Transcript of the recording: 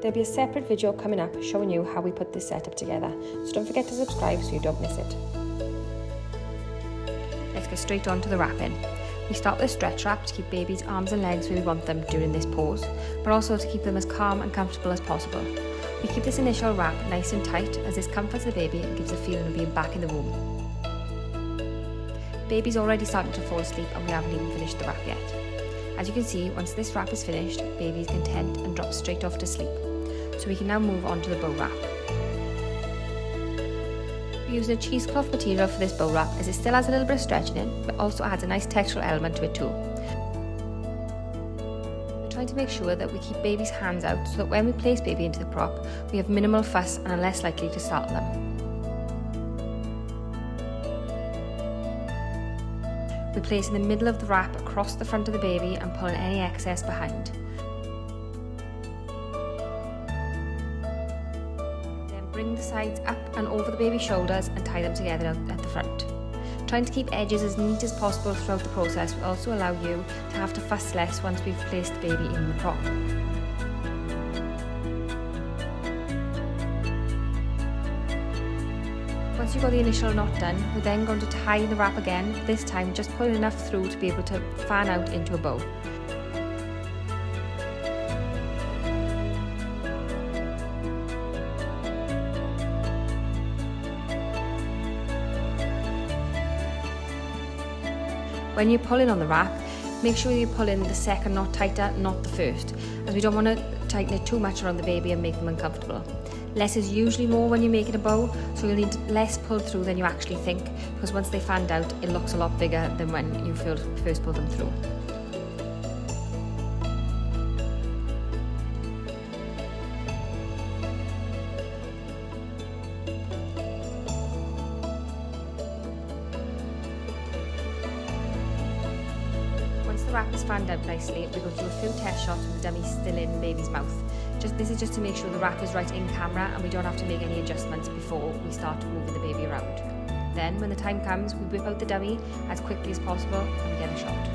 There'll be a separate video coming up showing you how we put this setup together, so don't forget to subscribe so you don't miss it. Let's get straight on to the wrapping. We start with a stretch wrap to keep baby's arms and legs where we want them during this pose, but also to keep them as calm and comfortable as possible. We keep this initial wrap nice and tight as this comforts the baby and gives a feeling of being back in the womb. Baby's already starting to fall asleep and we haven't even finished the wrap yet. As you can see, once this wrap is finished, baby is content and drops straight off to sleep. So we can now move on to the bow wrap. We're using a cheesecloth material for this bow wrap as it still has a little bit of stretch in it, but also adds a nice textural element to it too. We're trying to make sure that we keep baby's hands out so that when we place baby into the prop, we have minimal fuss and are less likely to startle them. We place in the middle of the wrap across the front of the baby and pull any excess behind. Bring the sides up and over the baby's shoulders and tie them together at the front. Trying to keep edges as neat as possible throughout the process will also allow you to have to fuss less once we've placed the baby in the prop. Once you've got the initial knot done, we're then going to tie the wrap again, this time just pulling enough through to be able to fan out into a bow. When you're pulling on the wrap, make sure you pull in the second knot tighter, not the first, as we don't want to tighten it too much around the baby and make them uncomfortable. Less is usually more when you're making a bow, so you'll need less pull through than you actually think, because once they fanned out, it looks a lot bigger than when you first pull them through. Once the wrap is fanned out nicely, we're going to do a few test shots with the dummy still in baby's mouth. This is just to make sure the wrap is right in camera and we don't have to make any adjustments before we start moving the baby around. Then, when the time comes, we whip out the dummy as quickly as possible and we get a shot.